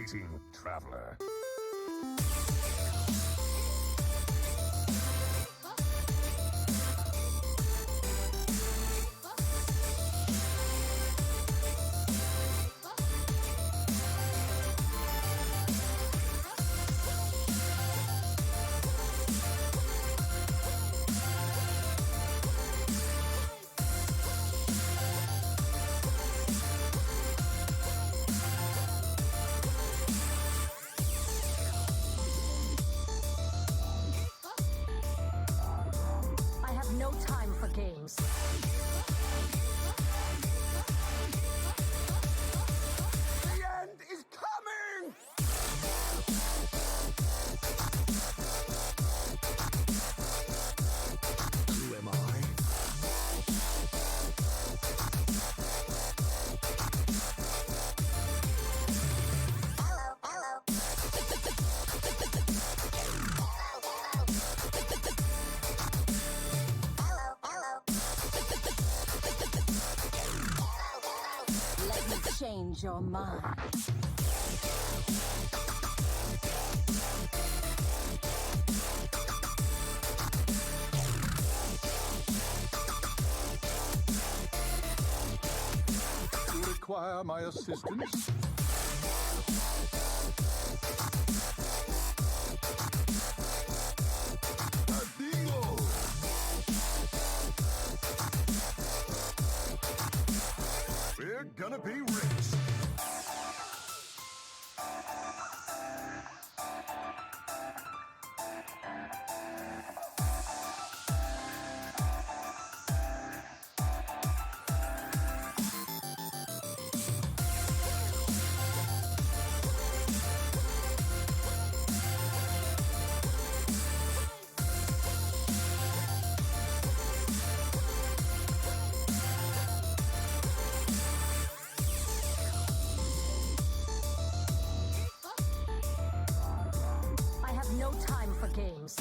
Greeting, traveler. I have no time for games. The end is coming! Who am I? Let me change your mind. You require my assistance? A deal! We're gonna be rich! I have no time for games.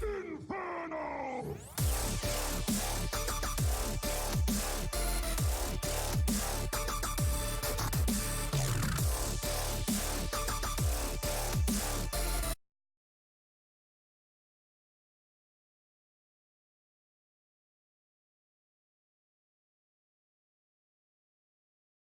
Inferno!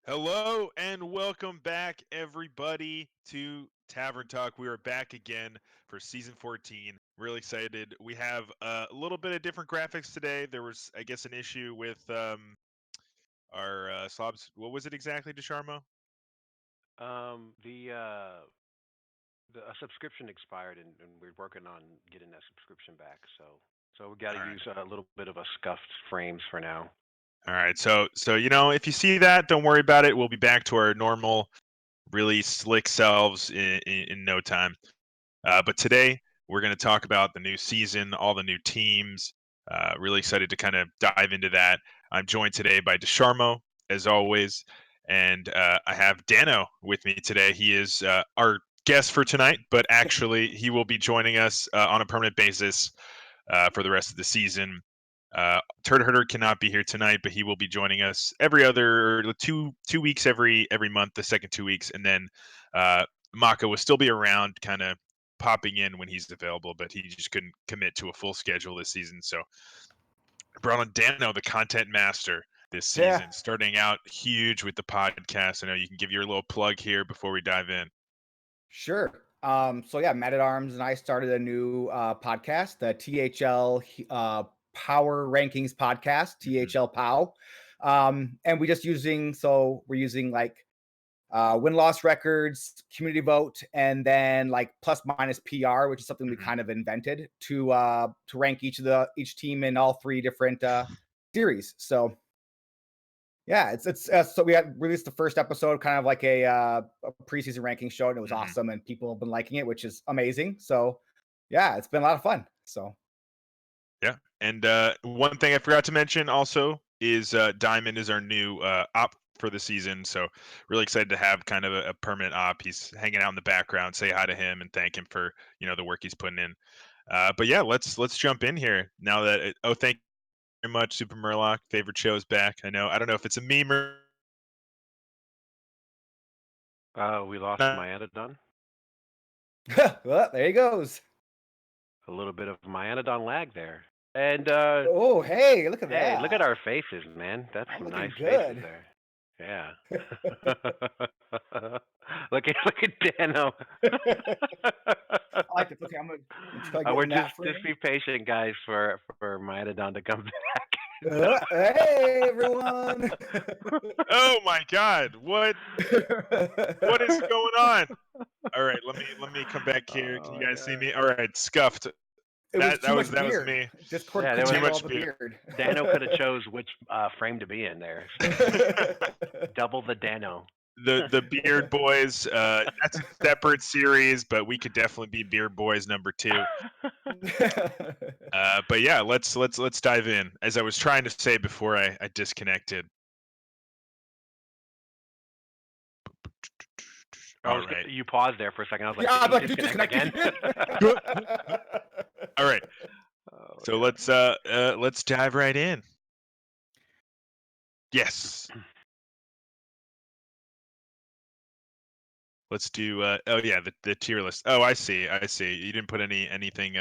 Hello and welcome back, everybody, to Tavern Talk. We are back again for season 14. Really excited. We have a little bit of different graphics today. There was, I guess, an issue with our slobs. What was it exactly, DeSharmo? A subscription expired, and we're working on getting that subscription back. So we got to All right. use a little bit of a scuffed frames for now. All right. So if you see that, don't worry about it. We'll be back to our normal, really slick selves in no time. But today we're going to talk about the new season, all the new teams. Really excited to kind of dive into that. I'm joined today by DeSharmo, as always, and I have Dano with me today. He is our guest for tonight, but actually he will be joining us on a permanent basis for the rest of the season. Turd Herder cannot be here tonight, but he will be joining us every other 2 weeks every month, the second 2 weeks, and then Maka will still be around, kind of popping in when he's available, but he just couldn't commit to a full schedule this season. So I brought on Dano, the content master, this season, Yeah. starting out huge with the podcast. I know you can give your little plug here before we dive in. Sure. So yeah, Matt at Arms and I started a new podcast, the THL Power Rankings podcast, THL POW. And we're using like win-loss records, community vote, and then like plus minus PR, which is something we kind of invented to rank each team in all three different series. So yeah, so we had released the first episode, kind of like a preseason ranking show, and it was awesome, and people have been liking it, which is amazing. So yeah, it's been a lot of fun. So Yeah, and one thing I forgot to mention also is Diamond is our new op for the season. So really excited to have kind of a permanent op. He's hanging out in the background. Say hi to him and thank him for the work he's putting in. But yeah, let's jump in here now that. Thank much, Super Murloc. Favorite show's back. I don't know if it's a meme or We lost not. Myanodon. Well, there he goes. A little bit of Myanodon lag there. And Oh, hey, look at hey, that. look at our faces, man. That's I'm some looking nice good. faces there. Yeah. look at Dano. I like it. Okay, I'm gonna try We're getting that just frame. be patient, guys, for Myanodon to come back. Hey, everyone. Oh my God! What is going on? All right, let me come back here. Oh Can you my guys see God. me? All right, scuffed. It was That too much that was beard. me. Discord Yeah, there couldn't was Too handle much all the beard. beard. Dano could have chose which frame to be in there. So double the Dano. The Beard Boys. That's a separate series, but we could definitely be Beard Boys number 2. But yeah, let's dive in. As I was trying to say before I disconnected. All right. You paused there for a second. I was like, Yeah, I'm did like, he you disconnect disconnected again? All right. Oh, So yeah. let's dive right in. Yes. Let's do oh yeah, the tier list. Oh, I see. You didn't put anything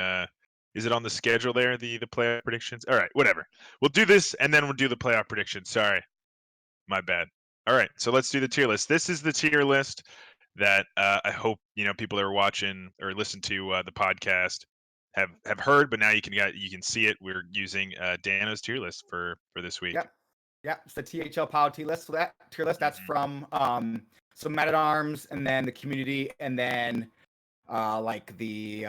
is it on the schedule there, the playoff predictions? All right, whatever. We'll do this and then we'll do the playoff predictions. Sorry. My bad. All right, so let's do the tier list. This is the tier list that I hope people that are watching or listen to the podcast have heard, but now you can see it. We're using Dano's tier list for this week. Yep. Yep. It's the THL Power tier list. So that tier list, that's from some Men at Arms, and then the community, and then like the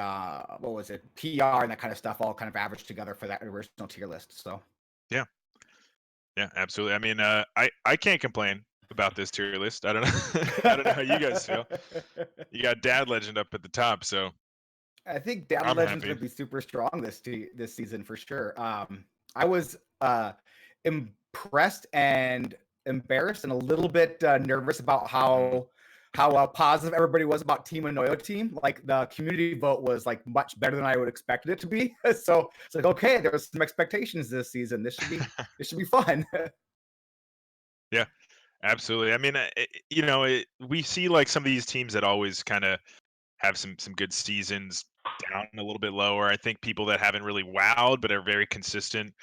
what was it, PR and that kind of stuff, all kind of averaged together for that original tier list. So Yeah, absolutely. I mean, I can't complain about this tier list. I don't know. I don't know how you guys feel. You got Dad Legend up at the top, so I think Dad I'm Legend's happy. gonna be super strong this season for sure. I was impressed and embarrassed and a little bit nervous about how positive everybody was about Team Anoyo team. Like the community vote was like much better than I would expect it to be. So it's like, okay, there was some expectations this season. This should be fun. Yeah, absolutely. I mean, we see like some of these teams that always kind of have some good seasons down a little bit lower. I think people that haven't really wowed but are very consistent.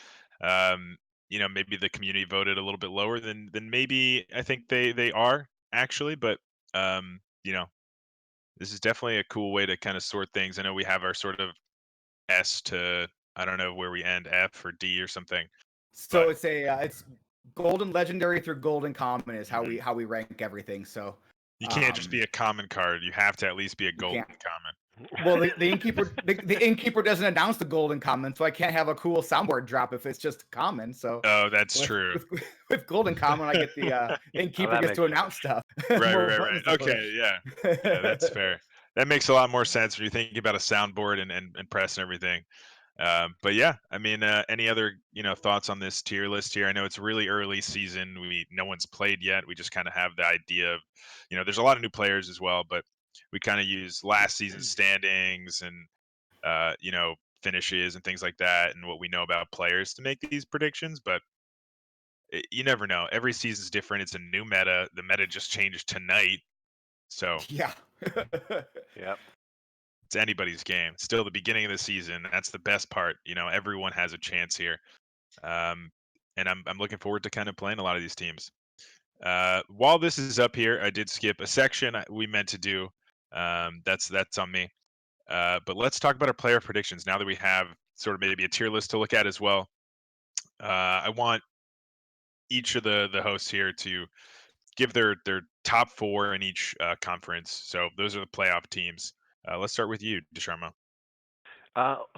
Maybe the community voted a little bit lower than maybe I think they are actually, but um, you know, this is definitely a cool way to kind of sort things. I know we have our sort of S to I don't know where we end, F or D or something, So but it's golden legendary through golden common is how mhm. we rank everything. So You can't just be a common card. You have to at least be a you golden can't. common. Well, the innkeeper doesn't announce the golden common, so I can't have a cool soundboard drop if it's just common. So Oh, that's with true. with golden common, I get the Oh, innkeeper that gets makes to sense. announce stuff. Right, More right, buttons right. to Okay, yeah. push. Yeah, that's fair. That makes a lot more sense when you're thinking about a soundboard and press and everything. But yeah, I mean, any other thoughts on this tier list here? I know it's really early season. No one's played yet. We just kind of have the idea of, there's a lot of new players as well, but we kind of use last season's standings and finishes and things like that, and what we know about players to make these predictions. But you never know. Every season's different. It's a new meta. The meta just changed tonight, so Yeah. Yep. it's anybody's game. Still the beginning of the season. That's the best part. Everyone has a chance here. And I'm looking forward to kind of playing a lot of these teams. While this is up here, I did skip a section we meant to do. That's on me. But let's talk about our player predictions now that we have sort of maybe a tier list to look at as well. I want each of the hosts here to give their top 4 in each conference. So those are the playoff teams. Let's start with you, Desharmo.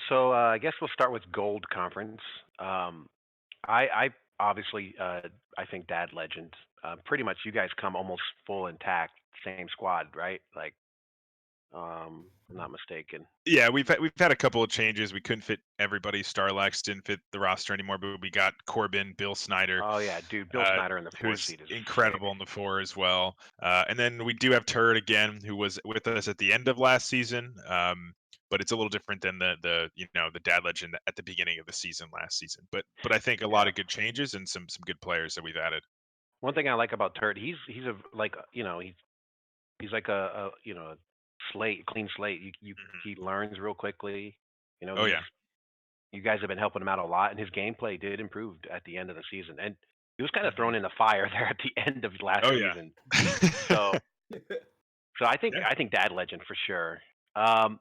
So I guess we'll start with Gold Conference. I obviously I think Dad Legend. Pretty much, you guys come almost full intact, same squad, right? Like, I'm not mistaken. Yeah, we've had a couple of changes. We couldn't fit everybody. Starlax didn't fit the roster anymore, but we got Corbin, Bill Snyder, Oh yeah, dude, Bill uh, Snyder in the 4 who's seat is sick. incredible in the 4 as well. And then we do have Turret again, who was with us at the end of last season. but it's a little different than the the Dad Legend at the beginning of the season last season. But I think a lot of good changes and some good players that we've added. One thing I like about Turd, he's a like he's like a a clean slate. He learns real quickly. Oh yeah. You guys have been helping him out a lot, and his gameplay did improve at the end of the season. And he was kind of Mhm. thrown in the fire there at the end of last Oh yeah. season. So I think Yeah. Dad Legend for sure. I'm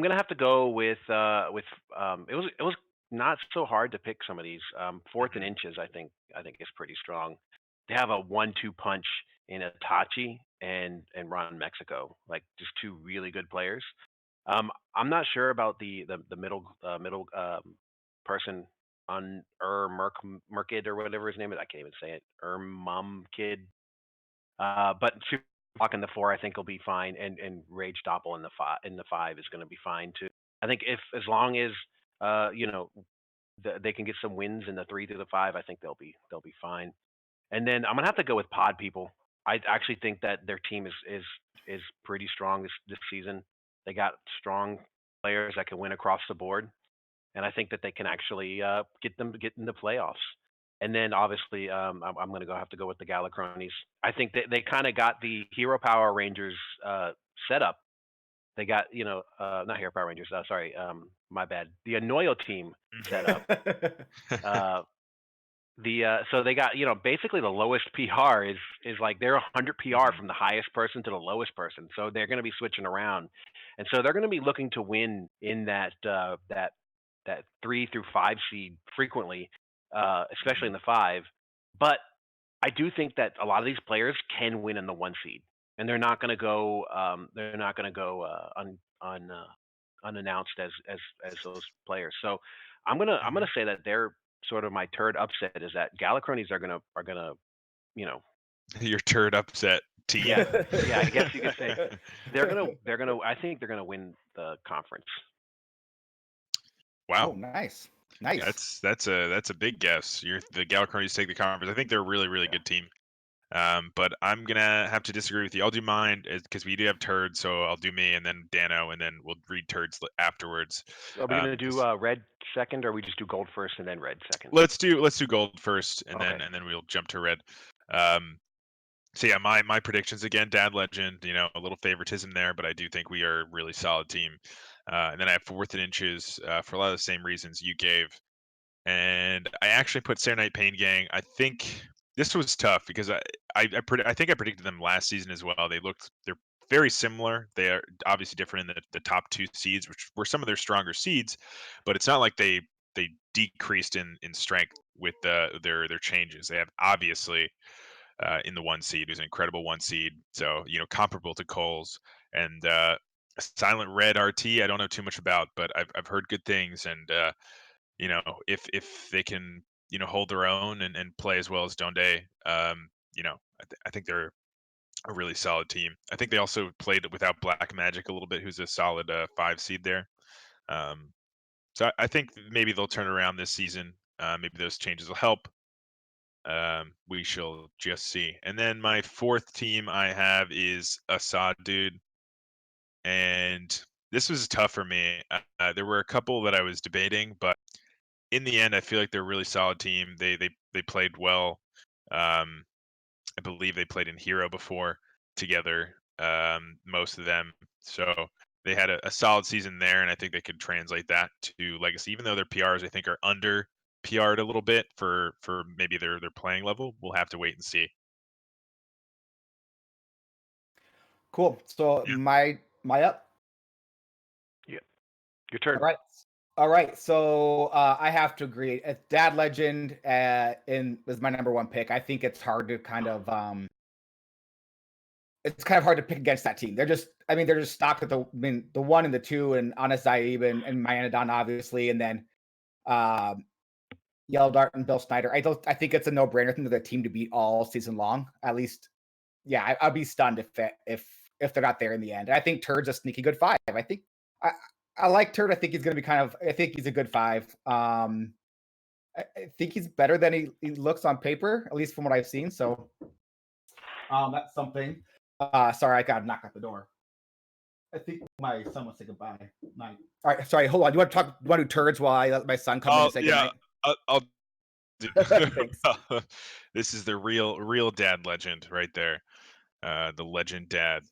gonna have to go with it was not so hard to pick some of these. Fourth and Mhm. Inches I think is pretty strong. They have a 1-2 punch in Itachi and Ron Mexico, like just two really good players. I'm not sure about the middle person on Merkid or whatever his name is. I can't even say it. Kid. But Super Block in the 4, I think will be fine, and Rage Doppel in the 5 is going to be fine too. I think if as long as they can get some wins in the 3 through the 5, I think they'll be fine. And then I'm gonna have to go with Pod People. I actually think that their team is pretty strong this season. They got strong players that can win across the board, and I think that they can actually get in the playoffs. And then obviously, I'm going to have to go with the Galacronis. I think that they kind of got the Hero Power Rangers set up. They got not Hero Power Rangers. Sorry, my bad. The Anoyo team set up. Uh, so they got basically the lowest PR is like they're 100 PR Mhm. from the highest person to the lowest person. So they're going to be switching around, and so they're going to be looking to win in that 3 through 5 seed frequently, especially Mhm. in the 5. But I do think that a lot of these players can win in the 1 seed, and they're not going to go unannounced as those players. So I'm gonna say that they're sort of my turd upset is that Galacronis are gonna you know Your turd upset team. yeah I guess you could say they're gonna I think they're gonna win the conference. Oh, Wow. nice. Nice. That's a big guess. The Galacronis take the conference. I think they're a really Yeah. good team. But I'm gonna have to disagree with you. I'll do mine because we do have turds, so I'll do me and then Dano, and then we'll read turds afterwards. Are we gonna do 'Cause red second, or we just do gold first and then red second? let's do gold first, and Okay. then we'll jump to red. Um, so yeah, my predictions again, Dad Legend. A little favoritism there, but I do think we are a really solid team. And then I have fourth and inches for a lot of the same reasons you gave. And I actually put Saturday Night Pain Gang. I think this was tough because I think I predicted them last season as well. They're very similar. They are obviously different in the top two seeds, which were some of their stronger seeds, but it's not like they decreased in strength with their changes. They have obviously in the 1 seed, who's an incredible 1 seed, so comparable to Cole's and Silent Red RT. I don't know too much about, but I've heard good things and. If they can hold their own and play as well as Donde, I think they're a really solid team. I think they also played without Black Magic a little bit, who's a solid 5 seed there. Um, so I think maybe they'll turn around this season. Maybe those changes will help. We shall just see. And then my fourth team I have is Assad Dude, and this was tough for me. There were a couple that I was debating, but in the end, I feel like they're a really solid team. They played well. Um, I believe they played in Hero before together. Most of them, so they had a solid season there, and I think they could translate that to Legacy. Even though their PRs, I think, are under PR'd a little bit for maybe their playing level. We'll have to wait and see. Cool. So Yeah. my up. Yeah. Your turn. All right. All right. So I have to agree. It's Dad Legend is my number one pick. I think it's hard to it's kind of hard to pick against that team. They're just stocked at the 1 and the 2 and Anas Zaib and Myanodon, obviously, and then um Yellow Dart and Bill Snyder. I think it's a no-brainer. I think they're the team to beat all season long. At least, yeah, I'd be stunned if they're not there in the end. I think Turd's a sneaky good 5. I I like Turd. I think he's gonna be I think he's a good 5. I think he's better than he looks on paper, at least from what I've seen. So that's something. Sorry, I got knocked at the door. I think my son wants to say goodbye. Night. All right, sorry, hold on. Do you want to talk? Do you want to do turds while I let my son come in Oh and say yeah, goodnight? I'll do. Thanks. This is the real dad legend right there. The legend dad.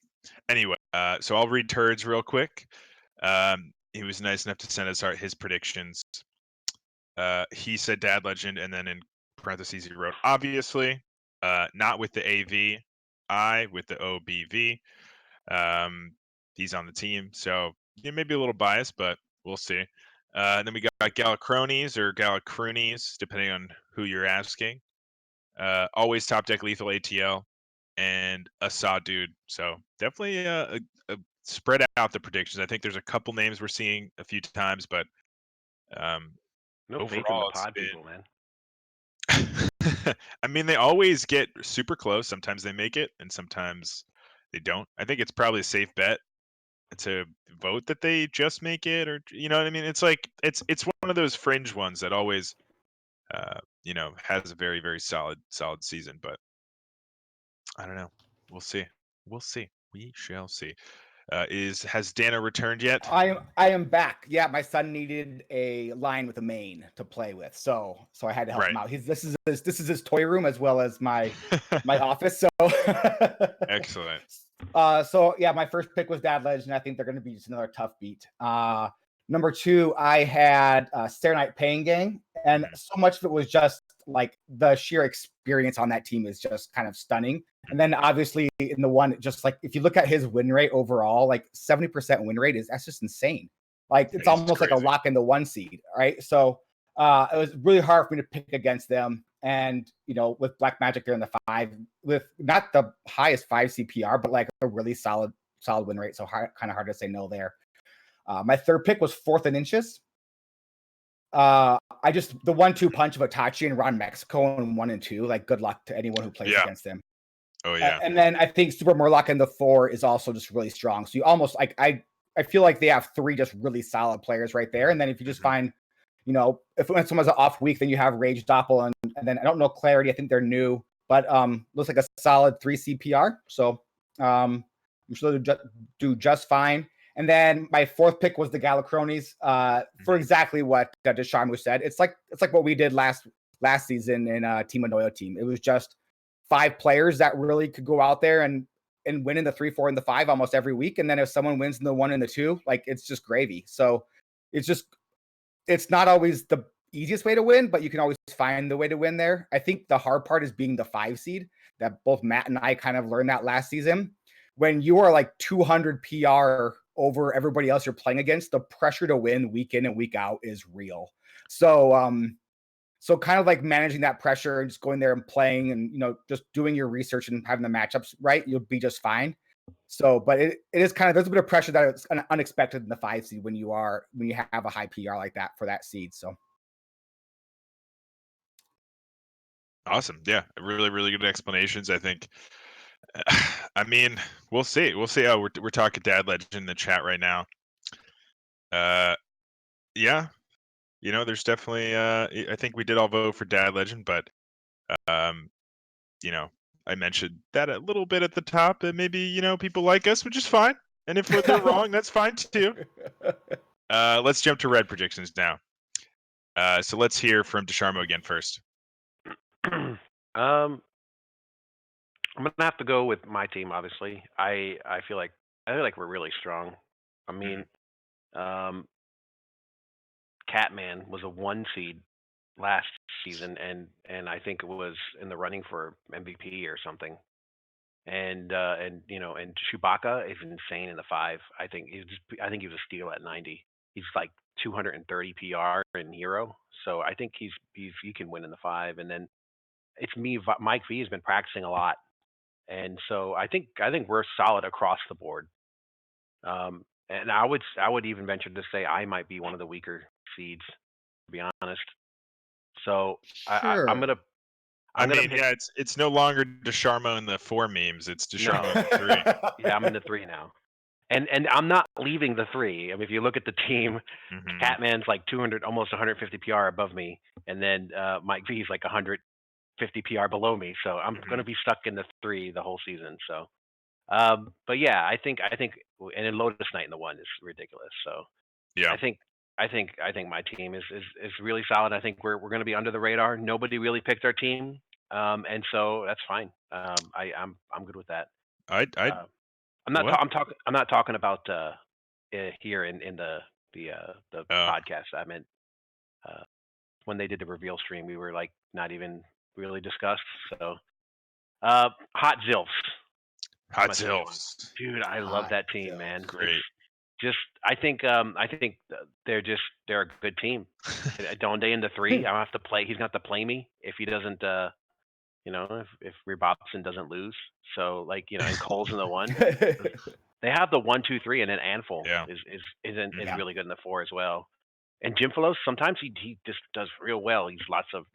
Anyway, so I'll read turds real quick. He was nice enough to send us his predictions. He said dad legend, and then in parentheses he wrote obviously, not with the AV, I with the OBV. He's on the team, so yeah, maybe a little biased, but we'll see. Then we got Galacrones or Galacroonies, depending on who you're asking. Always top deck lethal ATL and a Saw dude. So definitely spread out the predictions. I think there's a couple names we're seeing a few times, but No faith in the overall it's pod been. people, man. I mean, they always get super close. Sometimes they make it, and sometimes they don't. I think it's probably a safe bet to vote that they just make it, or you know what I mean. It's like it's one of those fringe ones that always, has a very solid season. But I don't know. We'll see. We'll see. We shall see. Has Dana returned yet? I am back. Yeah, my son needed a line with a main to play with, so I had to help him Right. out. This is his toy room as well as my office. So Excellent. So yeah, my first pick was Dad Legend. I think they're going to be just another tough beat. Number 2, I had Saturday Night Pain Gang, and so much of it was just like the sheer experience on that team is just kind of stunning. And then obviously in the one, just like if you look at his win rate overall, like 70% win rate that's just insane. Like it's almost like a lock in the 1 seed, right? So it was really hard for me to pick against them. And with Black Magic, they're in the 5 with not the highest 5 CPR, but like a really solid win rate. So kind of hard to say no there. My third pick was 4th and Inches. The 1-2 punch of Itachi and Ron Mexico in 1 and 2. Like good luck to anyone who plays against them. Oh yeah. And then I think Super Murloc in the 4 is also just really strong. So you almost like I feel like they have 3 just really solid players right there. And then if you just find, if when someone's an off week, then you have Rage Doppel and then I don't know Clarity. I think they're new, but looks like a solid 3 CPR. So I'm sure they'll do just fine. And then my 4th pick was the Galacrones for exactly what Desharmu said. It's like what we did last season in Team Anoyo team. It was just 5 players that really could go out there and win in the 3, 4, and the 5 almost every week. And then if someone wins in the 1 and the 2, like it's just gravy. So it's not always the easiest way to win, but you can always find the way to win there. I think the hard part is being the 5 seed. That both Matt and I kind of learned that last season. When you are like 200 PR over everybody else you're playing against, the pressure to win week in and week out is real. So so kind of like managing that pressure and just going there and playing and just doing your research and having the matchups right, you'll be just fine. So, but it is kind of, there's a bit of pressure that it's unexpected in the 5 seed when you have a high PR like that for that seed. So Awesome. Yeah, really good explanations. I think. I mean, we'll see. We'll see. Oh, we're talking Dad Legend in the chat right now. Yeah, there's definitely. I think we did all vote for Dad Legend, but I mentioned that a little bit at the top, that maybe people like us, which is fine. And if they're wrong, that's fine too. Let's jump to red predictions now. So let's hear from Desharmo again first. I'm gonna have to go with my team. Obviously, I feel like we're really strong. I mean, Catman was a 1 seed last season, and I think it was in the running for MVP or something. And Chewbacca is insane in the 5. I think he was a steal at 90. He's like 230 PR in Hero, so I think he can win in the 5. And then it's me. Mike V has been practicing a lot, and so I think we're solid across the board. And I would even venture to say I might be one of the weaker seeds, to be honest. So sure. I'm gonna. Yeah, it's no longer Desharmo in the 4 memes. It's Desharmo in the 3. Yeah, I'm in the 3 now, and I'm not leaving the 3. I mean, if you look at the team, Catman's like 200, almost 150 PR above me, and then Mike V is like 150 PR below me. So I'm gonna be stuck in the 3 the whole season. So But yeah, I think, and then Lotus Knight in the one is ridiculous. So Yeah. I think, I think my team is really solid. I think we're going to be under the radar. Nobody really picked our team, and so that's fine. I'm good with that. I Uh, what? I'm not talking about here in the Oh, podcast. I meant uh, when they did the reveal stream, we were like not even really discussed. So Hot Zilfs. That's Hot my first one. Zilfs. Dude, I love Hot that team, Zills. man. It's Great. just I think they're a good team. Donde in the 3, I don't have to play. He's gonna have to play me if he doesn't. If Robopson doesn't lose. So like and Cole's in the 1. They have the 1, 2, 3, and then Anful Yeah. is Yeah. really good in the 4 as well. And Jim Philos, sometimes he just does real well. He's lots of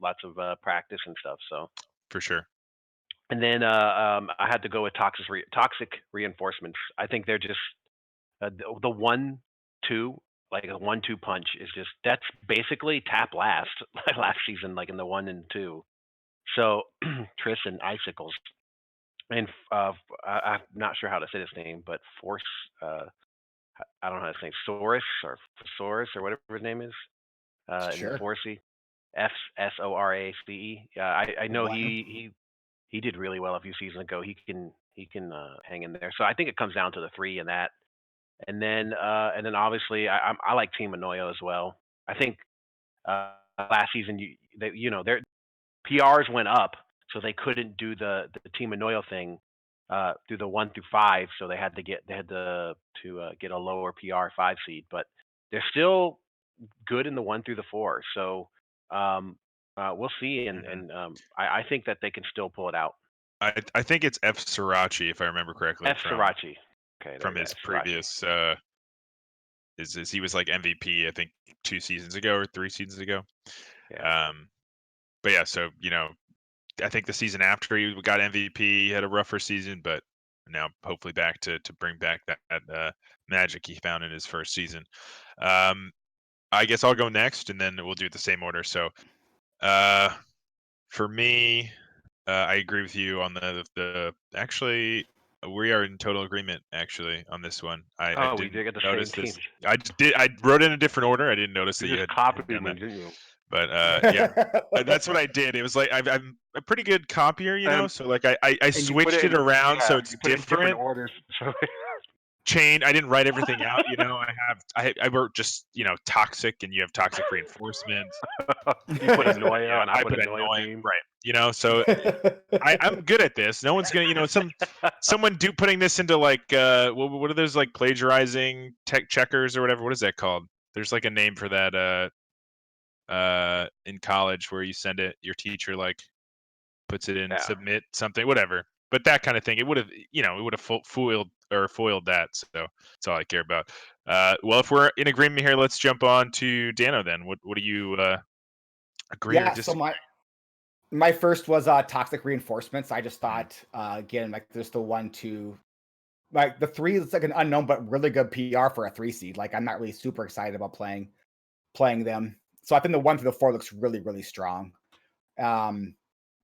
practice and stuff. So For sure. and then I had to go with toxic reinforcements. I think they're just the 1-2, like a 1-2 punch is just that's basically tap last last season, like in the 1 and 2. So Triss and Icicles, and I'm not sure how to say this name, but Force. I don't know how to say Saurus or Saurus or whatever his name is in the Sure. Forcey. Sorace. Yeah, I know One. he did really well a few seasons ago. He can hang in there. So I think it comes down to the 3 and that, and then obviously I like Team Anoyo as well. I think last season their PRs went up, so they couldn't do the Team Anoyo thing through the 1 through 5, so they had to get a lower PR 5 seed, but they're still good in the 1 through the 4. So we'll see, and Mhm. I think that they can still pull it out. I think it's F Srirachi, if I remember correctly, F Srirachi. Okay, there from you go. his Srirachi. previous is he was like MVP, I think 2 seasons ago or 3 seasons ago. Yeah. But yeah, so I think the season after he got MVP, he had a rougher season, but now hopefully back to bring back that magic he found in his first season. I guess I'll go next, and then we'll do it the same order. So, for me, I agree with you on the actually. We are in total agreement, actually, on this one. I Oh, we didn't did get the same notice team. this. I wrote in a different order. I didn't notice that You you just had copied done me, that. didn't you? But yeah, that's what I did. It was like I'm a pretty good copier, So like I And you put switched it around so it's you put it in different different. orders. So Chain. I didn't write everything out. I wrote just toxic, and you have toxic reinforcement. you put Yeah, Anoyo, and I I put put Anoyo annoying. team. Right. So I'm good at this. No one's gonna, someone putting this into like what are those like plagiarizing tech checkers or whatever? What is that called? There's like a name for that in college where you send it, your teacher like puts it in Yeah. submit something, whatever. But that kind of thing, it would have foiled that. So that's all I care about. Well, if we're in agreement here, let's jump on to Dano then. What do you agree or Yeah. So disagree? my first was toxic reinforcements. I just Mhm. thought again, like there's the 1, 2, like the 3 is like an unknown but really good PR for a 3 seed. Like I'm not really super excited about playing them. So I think the 1 through the 4 looks really, really strong.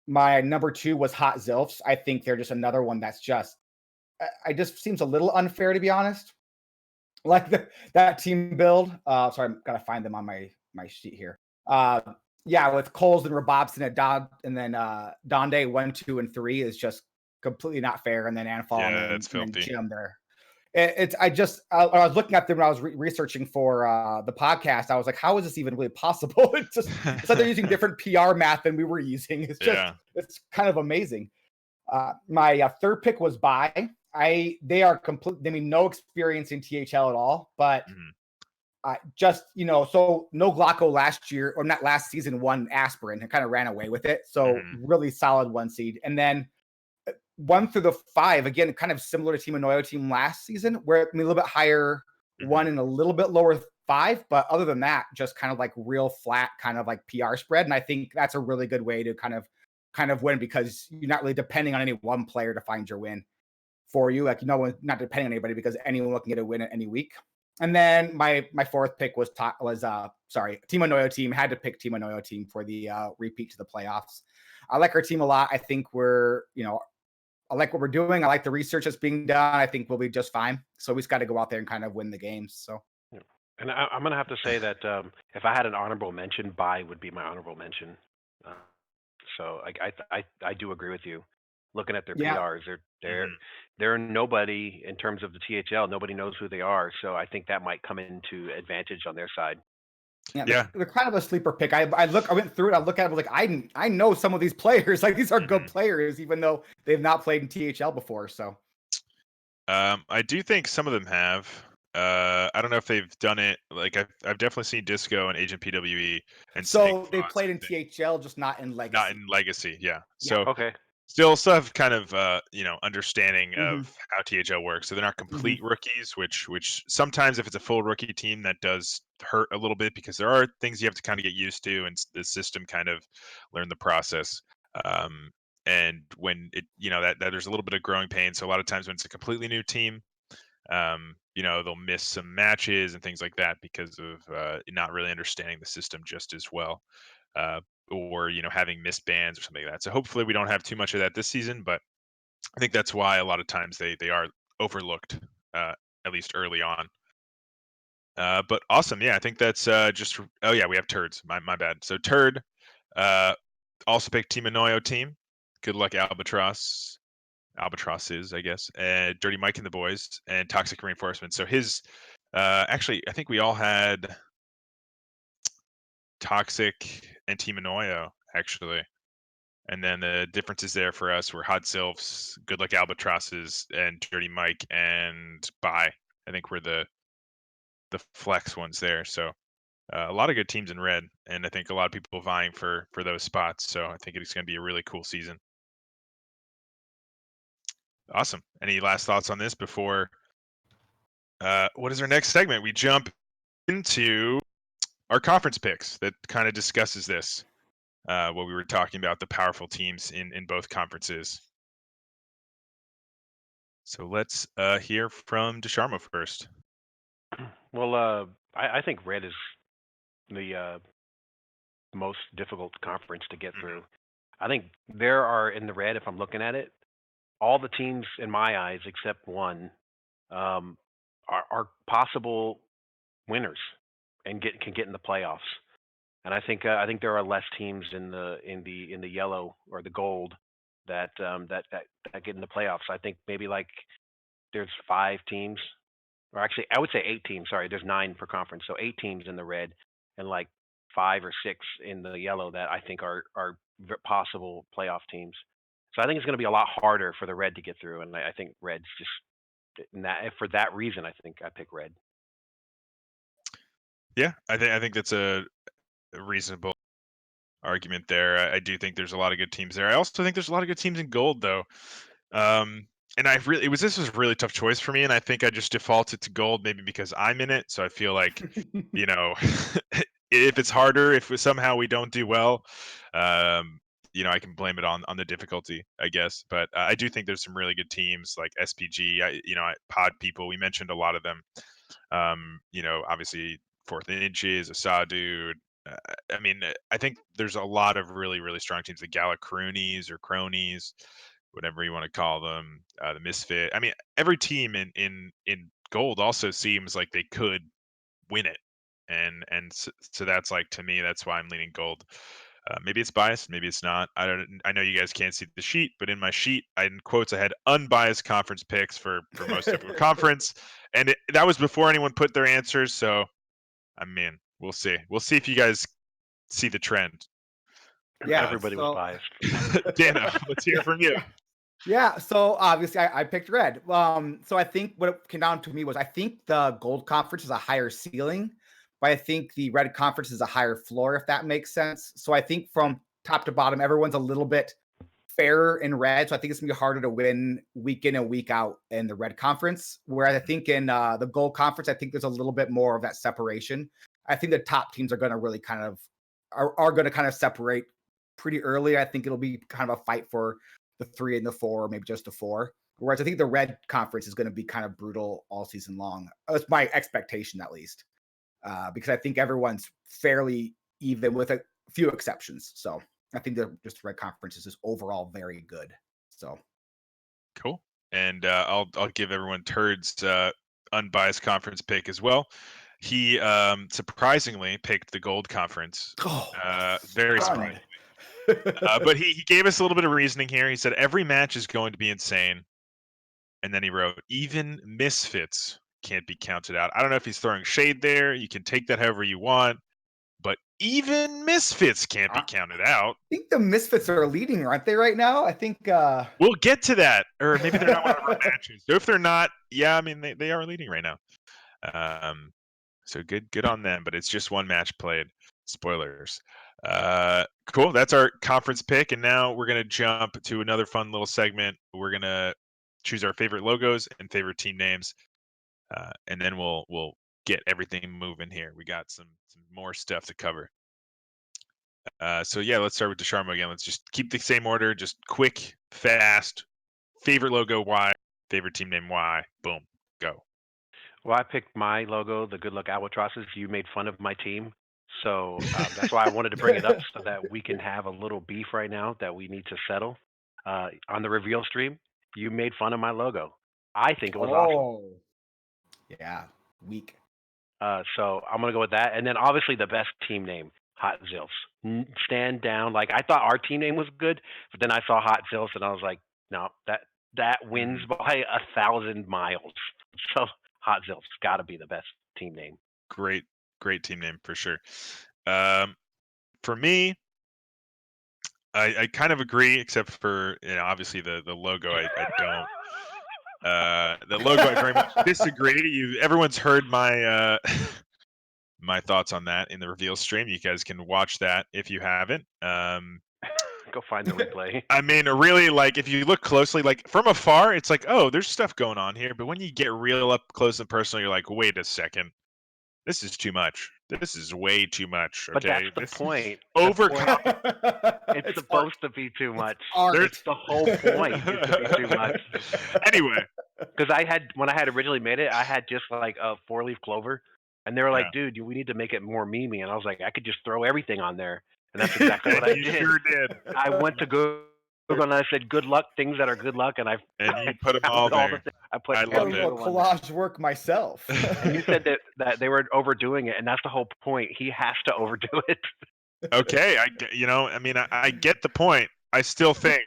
My number 2 was Hot Zilfs. I think they're just another one that's just I just seems a little unfair, to be honest. Like that team build. Sorry, I'm gotta find them on my sheet here. Uh, yeah, with Coles and Robobson and then Donde 1, 2, and 3 is just completely not fair. And then Anfall Yeah, that's and then filthy. Jim there. It's I was looking at them when I was researching for the podcast. I was like, how is this even really possible? It's like they're using different PR math than we were using. Yeah. It's kind of amazing. My third pick was Buy. They are complete. I mean, no experience in THL at all, but Mhm. just so no Glocko last year or not last season won aspirin and kind of ran away with it. So Mhm. really solid 1 seed, and then 1 through the 5 again, kind of similar to Team Anoyo team last season, where a little bit higher 1 Mhm. and a little bit lower 5, but other than that, just kind of like real flat, kind of like PR spread, and I think that's a really good way to kind of win because you're not really depending on any one player to find your win for you. Like no one, not depending on anybody because anyone can get a win at any week. And then my fourth pick was Team Anoyo team. Had to pick Team Anoyo team for the repeat to the playoffs. I like our team a lot. I think we're I like what we're doing. I like the research that's being done. I think we'll be just fine. So we just got to go out there and kind of win the games. So Yeah. And I'm going to have to say that if I had an honorable mention, Buy would be my honorable mention. Uh, so I do agree with you. Looking at their yeah, PRs, they're Mhm. they're nobody in terms of the THL. Nobody knows who they are. So I think that might come into advantage on their side. yeah, Yeah. they're kind of a sleeper pick. I went through it. I look at it like I know some of these players. Like these are good Mhm. players, even though they've not played in THL before. So I do think some of them have. I don't know if they've done it. Like I've definitely seen Disco and Agent PWE and Snake so they played in I think. THL, just not in Not Legacy. in Legacy, yeah. Yeah. So Okay. still have kind of understanding hmm of how THL works. So they're not hmm complete rookies, which sometimes if it's a full rookie team that does hurt a little bit because there are things you have to kind of get used to and the system kind of learn the process. Um, and when it that there's a little bit of growing pain. So a lot of times when it's a completely new team, they'll miss some matches and things like that because of not really understanding the system just as well. Uh, or having missed bans or something like that. So hopefully we don't have too much of that this season, but I think that's why a lot of times they are overlooked, uh, at least early on. But awesome, yeah. I think that's just. Oh yeah, we have turds. My bad. So turd, uh, also picked Team Anoyo team. Good luck Albatrosses, I guess. Dirty Mike and the boys, and Toxic Reinforcement. So his, actually, I think we all had Toxic and Team Anoyo actually. And then the differences there for us were Hot Sylphs, Good Luck Albatrosses, and Dirty Mike and Bye. I think were the flex ones there. So a lot of good teams in red, and I think a lot of people vying for those spots. So I think it's going to be a really cool season. Awesome. Any last thoughts on this before? What is our next segment? We jump into our conference picks that kind of discusses this. What we were talking about, the powerful teams in both conferences. So let's hear from Desharmo first. Well, I think Red is the most difficult conference to get Mhm. through. I think there are in the Red, if I'm looking at it, all the teams in my eyes except one um, are possible winners and can get in the playoffs. And I think there are less teams in the yellow or the gold that get in the playoffs. I think maybe like there's 5 teams, or actually I would say 8 teams. Sorry, there's 9 per conference, so 8 teams in the red and like 5 or 6 in the yellow that I think are possible playoff teams. So I think it's going to be a lot harder for the red to get through, and I think red's just for that reason. I think I pick red. Yeah, I think that's a reasonable argument there. I do think there's a lot of good teams there. I also think there's a lot of good teams in gold though. And this was a really tough choice for me, and I think I just defaulted to gold maybe because I'm in it. So I feel like, you know, if it's harder, if somehow we don't do well, um, I can blame it on the difficulty, I guess. But I do think there's some really good teams like SPG, Pod People. We mentioned a lot of them. Obviously Fourth Inches, Asa Dude. I think there's a lot of really, really strong teams, the Galacroonies or Cronies, whatever you want to call them, the Misfit. I mean, every team in gold also seems like they could win it, and so that's like to me, that's why I'm leaning gold. Maybe it's biased, maybe it's not. I don't. I know you guys can't see the sheet, but in my sheet, in quotes, I had unbiased conference picks for most difficult conference, and that was before anyone put their answers. So I mean, we'll see. We'll see if you guys see the trend. yeah. Everybody was So biased. Dano, let's hear from you. yeah. So obviously I picked red. So I think what it came down to me was I think the gold conference is a higher ceiling, but I think the red conference is a higher floor, if that makes sense. So I think from top to bottom, everyone's a little bit fairer in red. So I think it's gonna be harder to win week in and week out in the red conference. Whereas I think in the gold conference, I think there's a little bit more of that separation. I think the top teams are going to really kind of are going to kind of separate pretty early. I think it'll be kind of a fight for the 3 and the 4, or maybe just the 4. Whereas I think the red conference is going to be kind of brutal all season long. That's my expectation, at least, because I think everyone's fairly even with a few exceptions. So I think the red conference is just overall very good. So Cool. And I'll give everyone Turd's unbiased conference pick as well. He surprisingly picked the gold conference. Oh, Very stunned. surprising. But he gave us a little bit of reasoning here. He said every match is going to be insane. And then he wrote, even misfits can't be counted out. I don't know if he's throwing shade there. You can take that however you want. But even misfits can't be counted out. I think the Misfits are leading, aren't they, right now? I think We'll get to that. Or maybe they're not one of our matches. So if they're not, yeah, I mean they are leading right now. So good on them, but it's just one match played. Spoilers. Cool. That's our conference pick, and now we're gonna jump to another fun little segment. We're gonna choose our favorite logos and favorite team names, and then we'll get everything moving here. We got some more stuff to cover. So yeah, let's start with DeSharmo again. Let's just keep the same order, just quick, fast. Favorite logo, why? Favorite team name, why? Boom, go. Well, I picked my logo, the Good Luck Albatrosses. You made fun of my team. So that's why I wanted to bring it up so that we can have a little beef right now that we need to settle. On the reveal stream, you made fun of my logo. I think it was awesome. Yeah, weak. So I'm going to go with that. And then obviously the best team name, Hot Zilfs. Stand down. Like I thought our team name was good, but then I saw Hot Zilfs and I was like, no, that wins by 1,000 miles. So Hot Zilfs got to be the best team name. Great team name for sure. For me, I kind of agree, except for obviously the logo. I don't. The logo I very much disagree. Everyone's heard my my thoughts on that in the reveal stream. You guys can watch that if you haven't. Go find the replay. I mean, really, like if you look closely, like from afar, it's like, oh, there's stuff going on here. But when you get real up close and personal, you're like, wait a second. This is too much. This is way too much. But Okay, that's the point. It's supposed to be too much. It's the whole point is to be too much. Anyway, because when I had originally made it, I had just like a 4-leaf clover, and they were like, "Dude, we need to make it more memey." And I was like, "I could just throw everything on there," and that's exactly what I did. You sure did. I went to Google and I said, "Good luck, things that are good luck," and you put them all there. I love it. Collage work myself. And you said that they were overdoing it, and that's the whole point. He has to overdo it. Okay, I get the point. I still think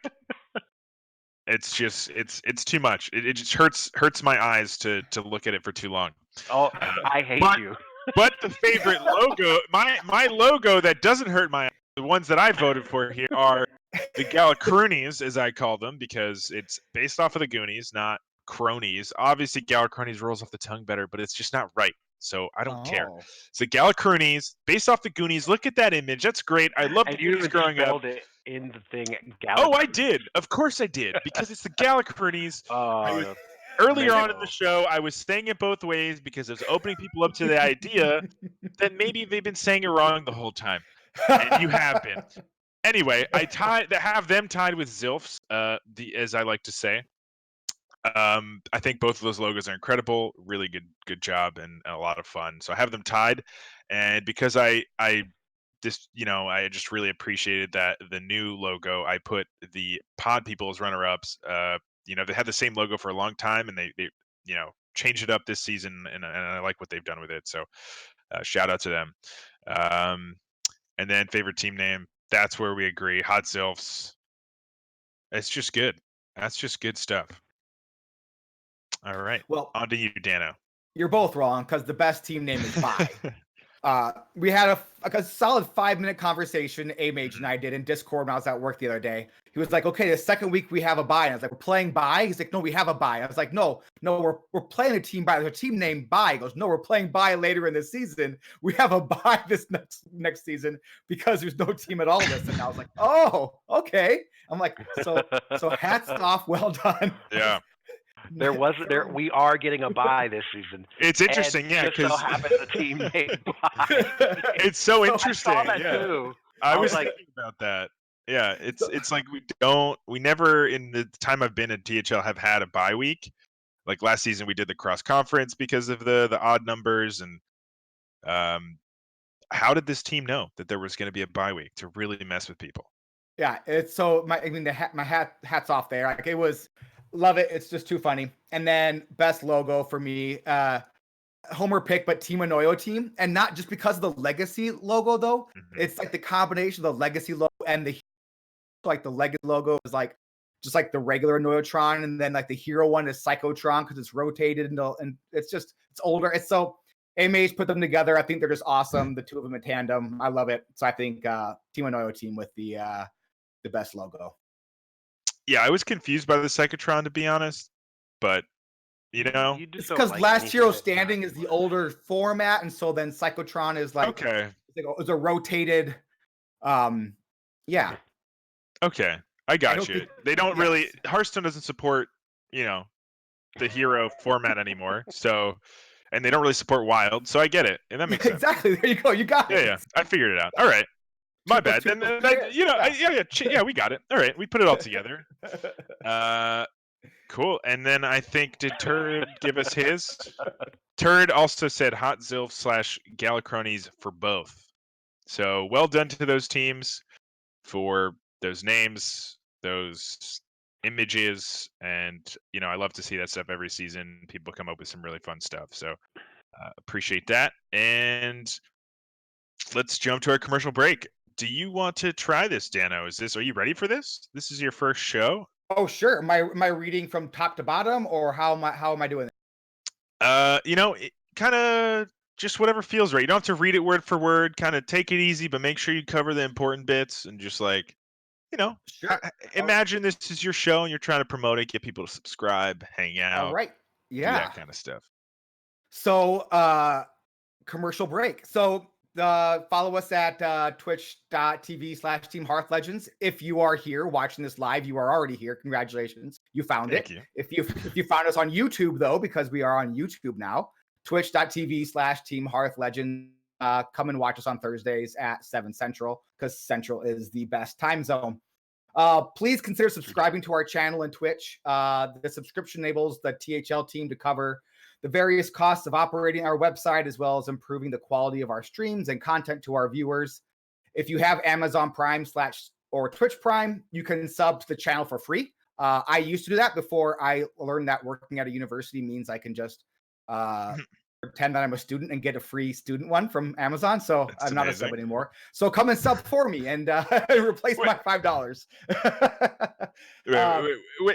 it's just it's too much. It just hurts my eyes to look at it for too long. Oh, I hate you. But the favorite logo, my logo that doesn't hurt my eyes, the ones that I voted for here are the Galacroonies, as I call them, because it's based off of the Goonies, not cronies. Obviously, Galacroonies rolls off the tongue better, but it's just not right. So I don't care. So Galacroonies, based off the Goonies. Look at that image. That's great. I love the Goonies growing up. It in the thing. Oh, I did. Of course I did, because it's the Galacroonies. Earlier on in the show, I was saying it both ways because it was opening people up to the idea that maybe they've been saying it wrong the whole time, and you have been. Anyway, I have them tied with Zilfs, as I like to say. I think both of those logos are incredible. Really good job and a lot of fun. So I have them tied, and because I just really appreciated that the new logo, I put the Pod people as runner-ups. They had the same logo for a long time, and they changed it up this season, and I like what they've done with it. So shout out to them. And then favorite team name. That's where we agree. Hot Zilfs. It's just good. That's just good stuff. All right. Well, on to you, Dano. You're both wrong because the best team name is Bye. We had a solid 5-minute conversation, A-Mage and I did in Discord when I was at work the other day. He was like, okay, the second week we have a bye. And I was like, we're playing bye? He's like, no, we have a bye. I was like, no, we're playing a team bye. There's a team named bye. He goes, no, we're playing bye later in the season. We have a bye this next season because there's no team at all listed. And I was like, oh, okay. I'm like, so hats off, well done. Yeah. We are getting a bye this season. It's interesting, yeah, because so happens the team named bye. It's so interesting. I saw that yeah. too. I was like thinking about that. Yeah, it's like we never in the time I've been at THL have had a bye week. Like last season we did the cross conference because of the odd numbers, and how did this team know that there was going to be a bye week to really mess with people? Yeah, it's so my hats off there. Like it was Love it. It's just too funny. And then best logo for me, Homer pick, but Team Anoyo team. And not just because of the legacy logo, though. Mhm. It's like the combination of the legacy logo and the like the legacy logo is like just like the regular Noyotron, and then like the hero one is Psychotron because it's rotated and it's older. It's so AMA's put them together. I think they're just awesome. The two of them in tandem. I love it. So I think Team Anoyo team with the best logo. Yeah, I was confused by the Psychotron, to be honest, but you know, You just It's don't because like Last anything Hero that's Standing not is the yours. older format, and so then Psychotron is like okay, it's a rotated. Yeah, okay, I I got don't you. think. They don't Yes. really Hearthstone doesn't support, you know, the hero format anymore. So, and they don't really support Wild, so I get it, and that makes sense. Exactly. There you go. You got Yeah, it. yeah, I figured it out. All right, my 2 plus bad. 2 Then, equals then 3. you know, Yeah. yeah, we got it. All right, we put it all together. Cool. And then I think did Turd give us his? Turd also said Hot Zilf / Galacrones for both. So well done to those teams for those names, those images, and you know I love to see that stuff every season. People come up with some really fun stuff. So appreciate that. And let's jump to our commercial break. Do you want to try this, Dano? Are you ready for this? This is your first show. Oh, sure. Am I reading from top to bottom, or how am I doing? You know, kind of just whatever feels right. You don't have to read it word for word. Kind of take it easy, but make sure you cover the important bits and just like, you know, Sure. imagine this is your show and you're trying to promote it, get people to subscribe, hang All out, right. do that Yeah. kind of stuff. So, commercial break. So, follow us at twitch.tv/Team Hearth Legends. If you are here watching this live, you are already here. Congratulations. You found Thank it. you. If you found us on YouTube, though, because we are on YouTube now, twitch.tv/Team Hearth Legends. Come and watch us on Thursdays at 7 Central, because Central is the best time zone. Please consider subscribing to our channel and Twitch. The subscription enables the THL team to cover the various costs of operating our website, as well as improving the quality of our streams and content to our viewers. If you have Amazon Prime / or Twitch Prime, you can sub to the channel for free. I used to do that before I learned that working at a university means I can just pretend that I'm a student and get a free student one from Amazon. So That's I'm not a sub amazing. anymore. So come and sub for me and replace my $5.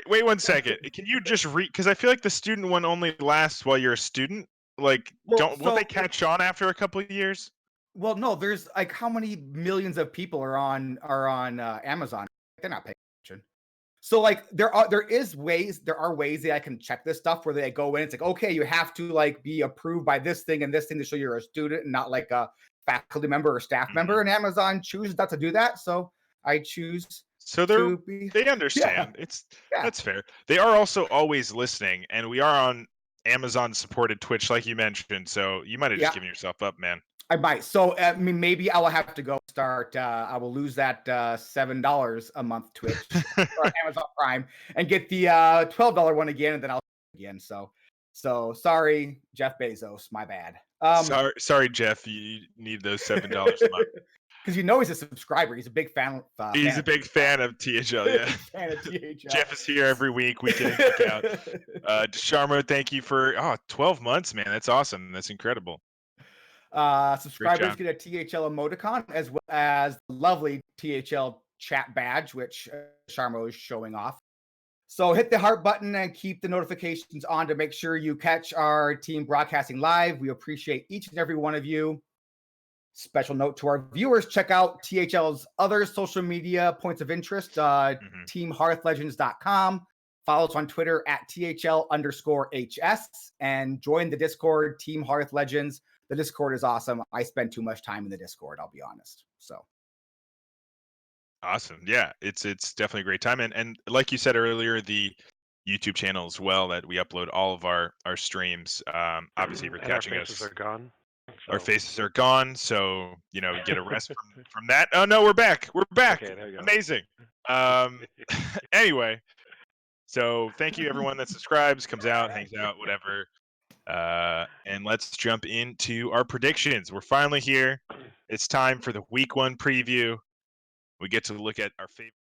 Wait 1 second. Can you just read? Because I feel like the student one only lasts while you're a student. Like, Well, won't they so catch on after a couple of years? well, no, there's like how many millions of people are on Amazon? They're not paying attention. So like there are ways that I can check this stuff where they go in. It's like, okay, you have to like be approved by this thing and this thing to show you're a student and not like a faculty member or staff Mhm. member. And Amazon chooses not to do that, so I choose So to be. they Yeah, understand. yeah, That's fair. They are also always listening, and we are on Amazon supported Twitch, like you mentioned. So you might have just yeah. given yourself up, man. I might. So I mean, maybe I will have to go start. I will lose that $7 a month Twitch or Amazon Prime and get the $12 one again, and then I'll again. So sorry, Jeff Bezos. My bad. Sorry, Jeff. You need those $7 a month. Because you know he's a subscriber. He's a big fan. He's a big fan of THL. Yeah, Big fan of THL. Jeff is here every week, week in and week out. Sharma, thank you for 12 months, man. That's awesome. That's incredible. Subscribers job. get a THL emoticon as well as the lovely THL chat badge, which Sharmo is showing off. So hit the heart button and keep the notifications on to make sure you catch our team broadcasting live. We appreciate each and every one of you. Special note to our viewers, check out THL's other social media points of interest, teamhearthlegends.com. Follow us on Twitter at THL_HS and join the Discord, Team Hearth Legends. The Discord is awesome. I spend too much time in the Discord, I'll be honest. So Awesome. Yeah, it's definitely a great time. And like you said earlier, the YouTube channel as well that we upload all of our streams. Obviously, if you're And our catching faces us, are gone. our So faces are gone, so you know get a rest from that. Oh no, we're back. We're back. okay, there you go. Amazing. Anyway, so thank you everyone that subscribes, comes out, hangs out, whatever. And let's jump into our predictions. We're finally here. It's time for the week 1 preview. We get to look at our favorite